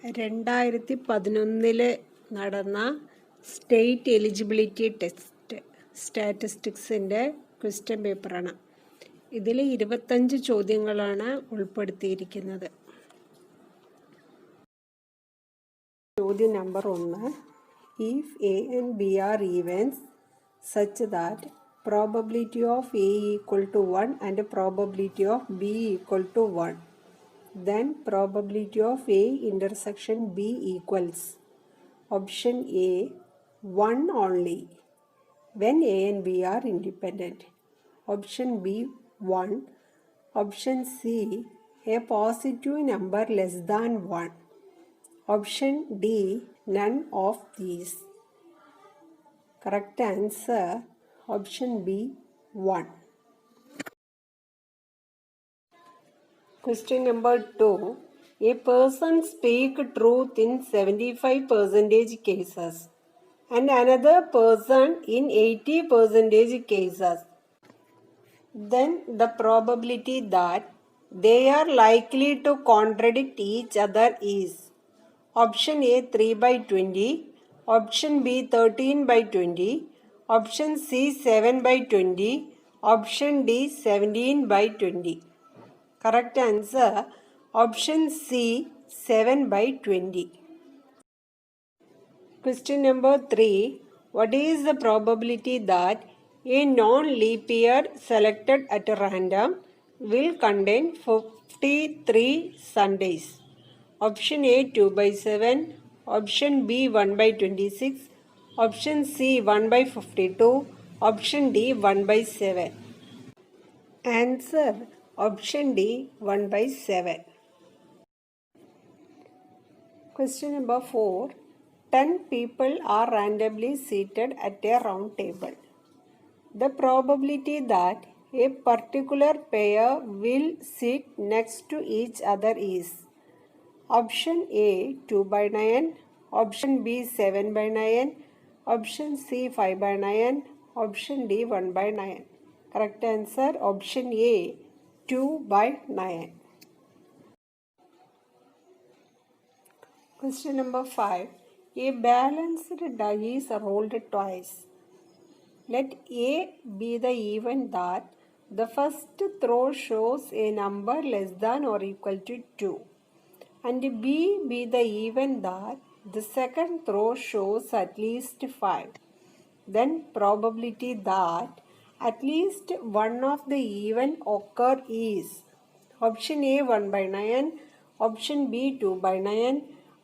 2011 നടന്ന state eligibility test സ്റ്റാറ്റിസ്റ്റിക്സിൻ്റെ question പേപ്പറാണ്. ഇതിൽ 25 ചോദ്യങ്ങളാണ് ഉൾപ്പെടുത്തിയിരിക്കുന്നത്. ചോദ്യം number 1. If A and B are evens such that probability of A equal to 1 and probability of B equal to 1, then probability of A intersection B equals option A 1 only when A and B are independent, option B 1, option C a positive number less than 1, option D none of these. Correct answer option B 1. Question number 2. A person speak truth in 75% cases and another person in 80% cases. Then the probability that they are likely to contradict each other is option A 3/20, option B 13/20, option C 7/20, option D 17/20. Correct answer option C 7/20. Question number 3. What is the probability that a non-leap year selected at random will contain 53 Sundays? Option A 2/7, option B 1/26, option C 1/52, option D 1/7. Answer option D 1/7. Question number 4. 10 people are randomly seated at a round table. The probability that a particular pair will sit next to each other is option A 2/9, option B 7/9, option C 5/9, option D 1/9. Correct answer option A 2/9. Question number 5. A balanced die is rolled twice. Let A be the event that the first throw shows a number less than or equal to 2, and B be the event that the second throw shows at least 5. Then probability that at least one of the event occur is option A 1/9, option B 2/9,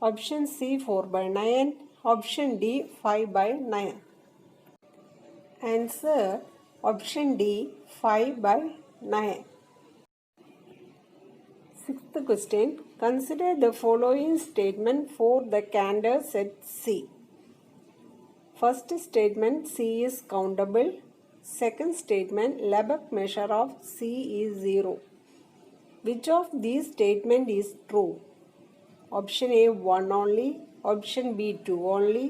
option C 4/9, option D 5/9. Answer option D 5/9. Sixth question. Consider the following statement for the candor set C. First statement, C is countable. Second statement, Lebesgue measure of C is 0. Which of these statement is true? Option A 1 only, option B 2 only,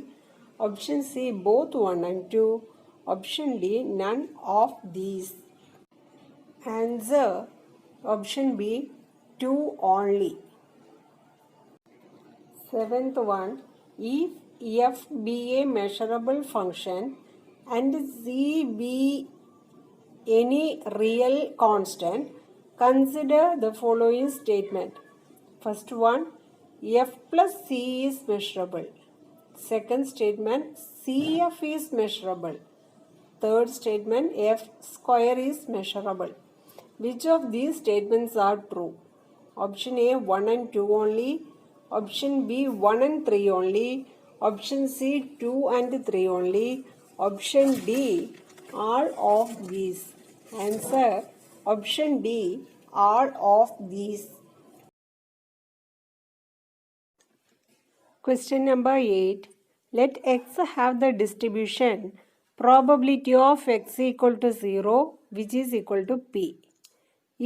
option C both 1 and 2, option D none of these. Answer option B 2 only. Seventh one. If f be a measurable function and c be any real constant, consider the following statement. First one, f plus c is measurable. Second statement, cf is measurable. Third statement, f square is measurable. Which of these statements are true? Option A 1 and 2 only, option B 1 and 3 only, option C 2 and 3 only, option D all of these. Answer option D all of these. Question number 8. Let x have the distribution probability of x equal to 0, which is equal to p,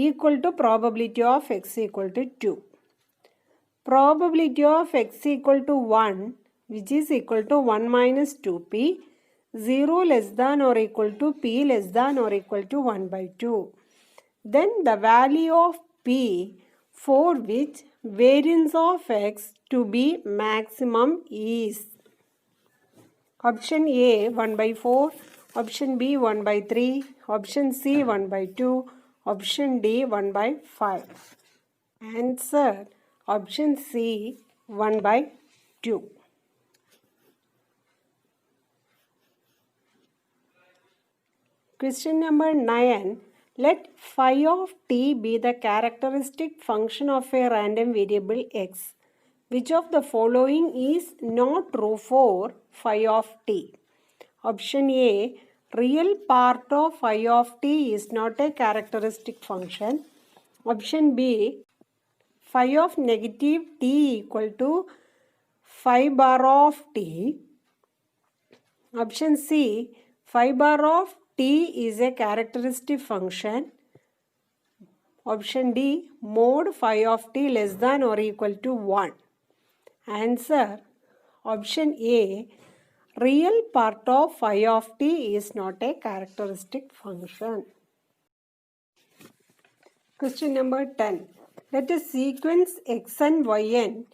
equal to probability of x equal to 2. Probability of x equal to 1, which is equal to 1 minus 2p, 0 less than or equal to p less than or equal to 1/2. Then the value of p for which variance of x to be maximum is option A 1 by 4, option B 1 by 3, option C 1 by 2, option D 1 by 5. Answer option C 1 by 2. Question number 9. Let phi of t be the characteristic function of a random variable x. Which of the following is not true for phi of t? Option A. Real part of phi of t is not a characteristic function. Option B. Phi of negative t equal to phi bar of t. Option C. Phi bar of t is a characteristic function. Option D. Mod phi of t less than or equal to 1. Answer option A. Real part of phi of t is not a characteristic function. Question number 10. Let a sequence x and yn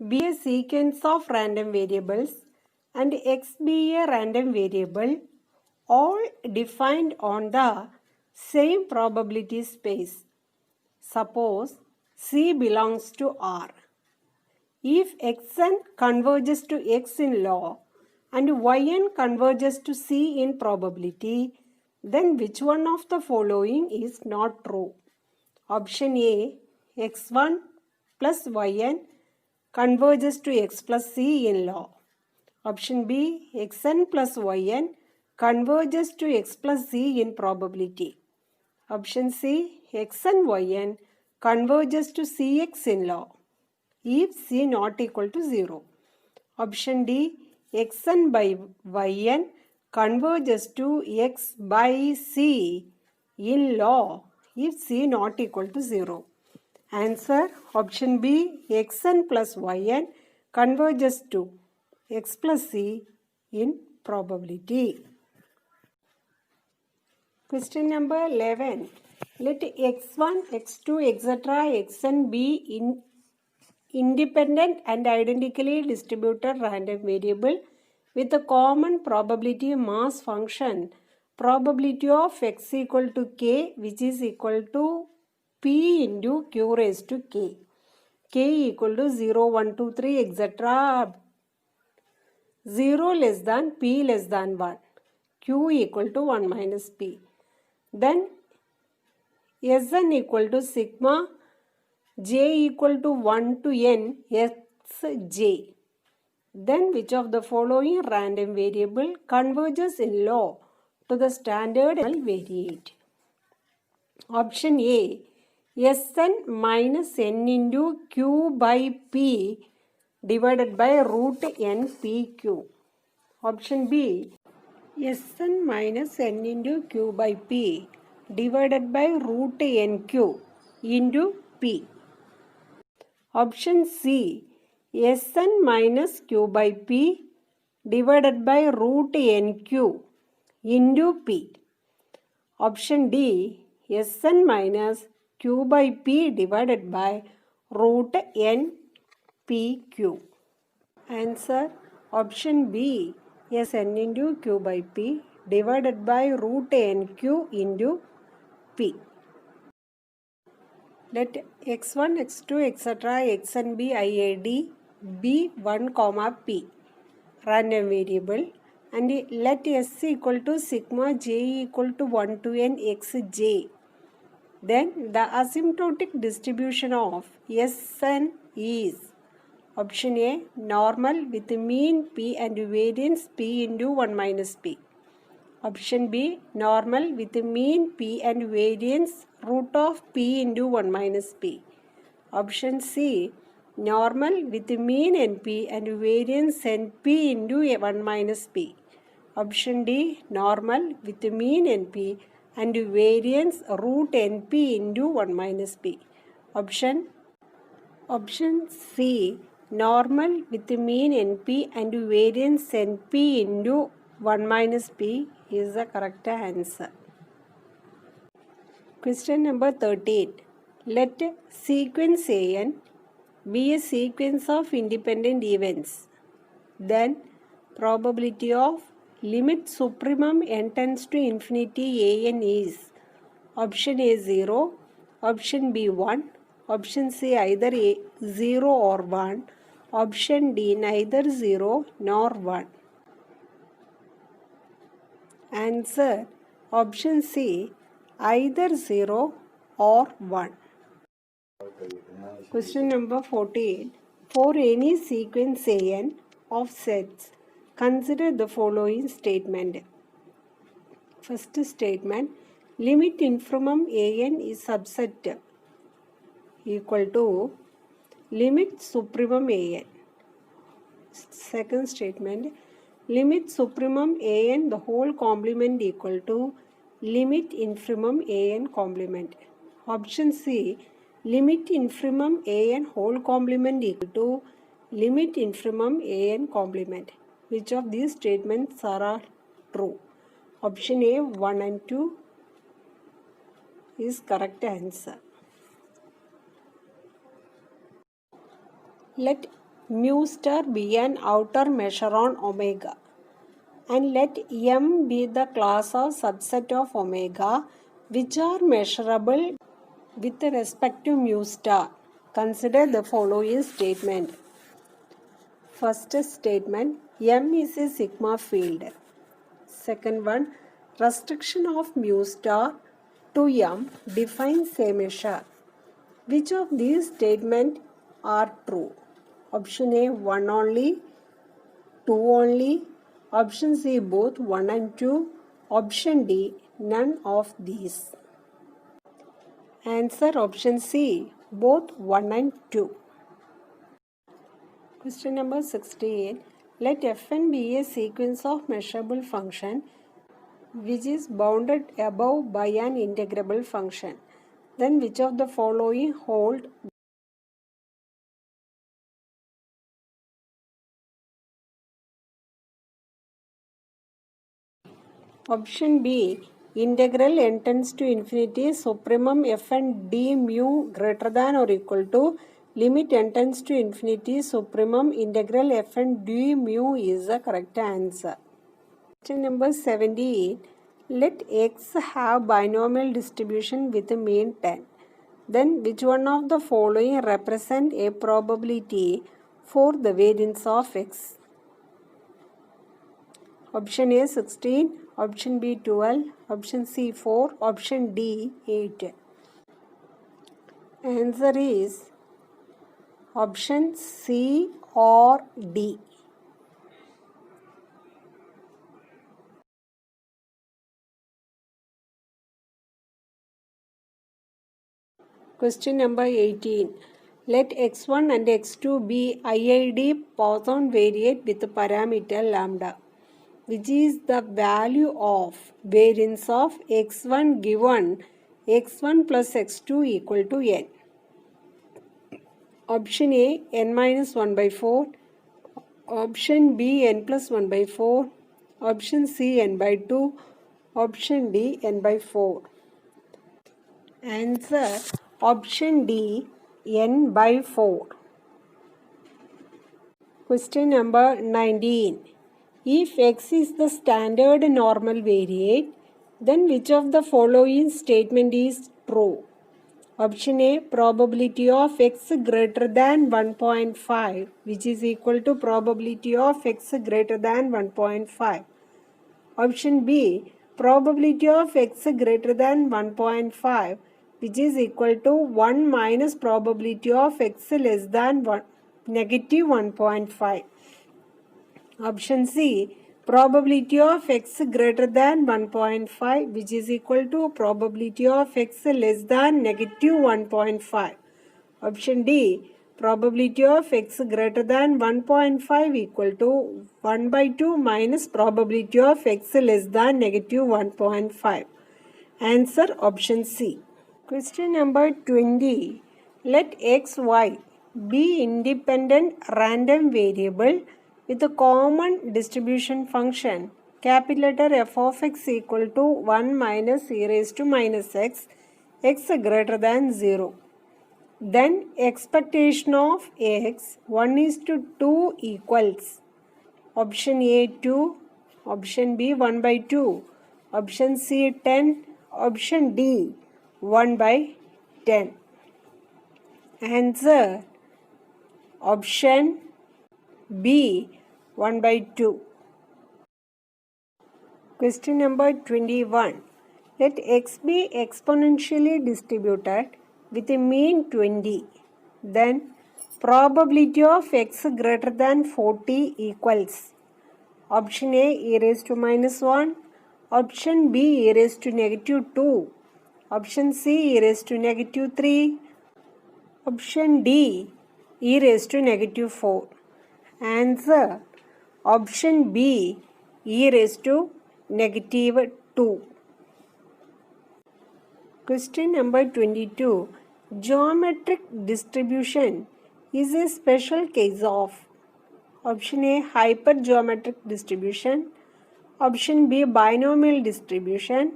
be a sequence of random variables and x be a random variable, all defined on the same probability space. Suppose C belongs to R. If xn converges to x in law and yn converges to C in probability, then which one of the following is not true? Option A. x1 plus yn converges to x plus C in law. Option B. xn plus yn converges to x plus C in probability. Option C. x and yn converges to Cx in law if C not equal to 0. Option D. xn by yn converges to x by C in law if C not equal to 0. Answer option B. xn plus yn converges to x plus C in probability. Question number 11. Let x1, x2, etc. xn be independent and identically distributed random variable with a common probability mass function. Probability of x equal to k, which is equal to p into q raised to k. K equal to 0, 1, 2, 3, etc. 0 less than p less than 1. Q equal to 1 minus p. Then Sn equal to sigma j equal to 1 to n Sj. Then which of the following random variable converges in law to the standard variate? Option A. Sn minus n into q by p divided by root npq. Option B. Sn minus n into q by p divided by root nq into p. Option C. Sn minus q by p divided by root nq into p. Option D. Sn minus q by p divided by root npq. Answer option B. Sn into q by p divided by root nq into p. Let x1, x2, etc. xn be IAD be 1, p random variable and let s equal to sigma j equal to 1 to n xj. Then the asymptotic distribution of Sn is option A. Normal with mean p and variance p into 1 minus p. Option B. Normal with mean p and variance root of p into 1 minus p. Option C. Normal with mean np and variance np into 1 minus p. Option D. Normal with mean np and variance root np into 1 minus p. Option C. Normal with mean np and variance np into 1 minus p is the correct answer. Question number 13. Let sequence an be a sequence of independent events, then probability of limit supremum n tends to infinity an is option A 0, option B 1, option C either A 0 or 1, option D neither 0 nor 1. Answer option C either 0 or 1. Question number 14. For any sequence an of sets, consider the following statement. First statement, limit infimum an is subset equal to limit supremum an. Second statement, limit supremum an the whole complement equal to limit infimum an complement. Option C, limit infimum an whole complement equal to limit infimum an complement. Which of these statements are true? Option A 1 and 2 is correct answer. Let mu star be an outer measure on omega, and let M be the class of subset of omega which are measurable with respect to mu star. Consider the following statement. First statement, M is a sigma field. Second one, restriction of mu star to M defines a measure. Which of these statements are true? Option A 1 only, 2 only, option C both 1 and 2, option D none of these. Answer option C both 1 and 2. Question number 16. Let Fn be a sequence of measurable function which is bounded above by an integrable function. Then which of the following hold? Option B, integral n tends to infinity supremum f and d mu greater than or equal to limit n tends to infinity supremum integral f and d mu is the correct answer. Question number 17. Let x have binomial distribution with a mean 10. Then which one of the following represent a probability for the variance of x? Option A 16, option B 12, option C 4, option D 8. Answer is option C or D. Question number 18. Let x1 and x2 be IID Poisson variate with the parameter lambda, which is the value of variance of x1 given x1 plus x2 equal to n. Option A n minus 1 by 4, option B n plus 1 by 4, option C n by 2, option D n by 4. Answer option D n by 4. Question number 19. If x is the standard normal variate, then which of the following statement is true? Option A, probability of x greater than 1.5, which is equal to probability of x greater than 1.5. Option B, probability of x greater than 1.5, which is equal to 1 minus probability of x less than negative 1.5. Option C, probability of x greater than 1.5, which is equal to probability of x less than negative 1.5. Option D, probability of x greater than 1.5 equal to 1 by 2 minus probability of x less than negative 1.5. Answer option C. Question number 20. Let x, y be independent random variable with a common distribution function, capital letter f of x equal to 1 minus e raised to minus x, x greater than 0. Then expectation of x 1:2 equals option A 2, option B 1/2, option C 10, option D 1/10. Answer option B 1/2. Question number 21. Let x be exponentially distributed with a mean 20. Then probability of x greater than 40 equals option A e raised to minus 1, option B e raised to negative 2, option C e raised to negative 3, option D e raised to negative 4. Answer option B e raised to negative 2. Question number 22. Geometric distribution is a special case of option A hypergeometric distribution, option B binomial distribution,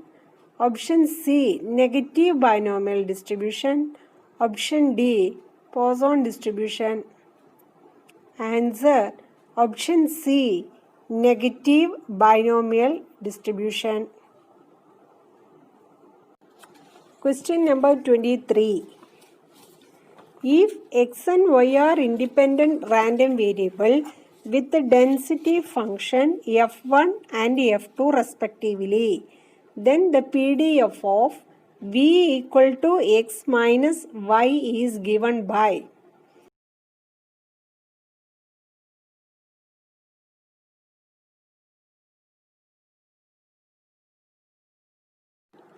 option C negative binomial distribution, option D Poisson distribution. Answer option C negative binomial distribution. Question number 23. If x and y are independent random variable with the density function f1 and f2 respectively, then the PDF of v equal to x minus y is given by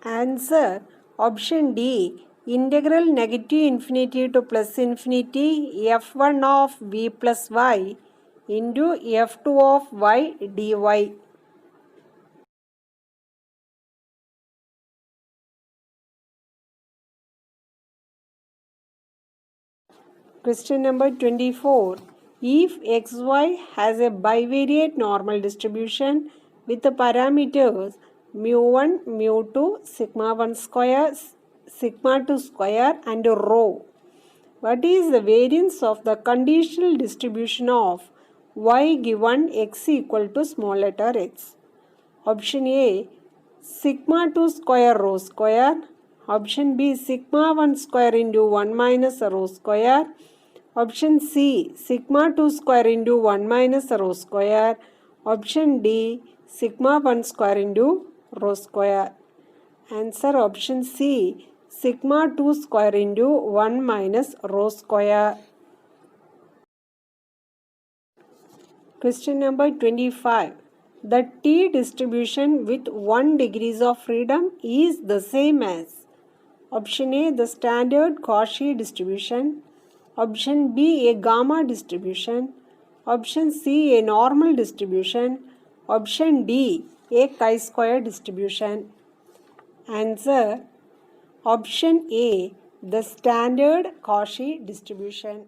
answer option D integral negative infinity to plus infinity f1 of v plus y into f2 of y dy. Question number 24. If xy has a bivariate normal distribution with the parameters mu1, mu2, sigma 1 square, sigma 2 square and rho, what is the variance of the conditional distribution of y given x equal to small letter x? Option A sigma 2 square rho square, option B sigma 1 square into 1 minus rho square, option C sigma 2 square into 1 minus rho square, option D sigma 1 square into rho square. Answer option C sigma 2 square into 1 minus rho square. Question number 25. The T distribution with 1 degrees of freedom is the same as option A the standard Cauchy distribution, option B a gamma distribution, option C a normal distribution, option D a chi-square distribution. Answer option A the standard Cauchy distribution.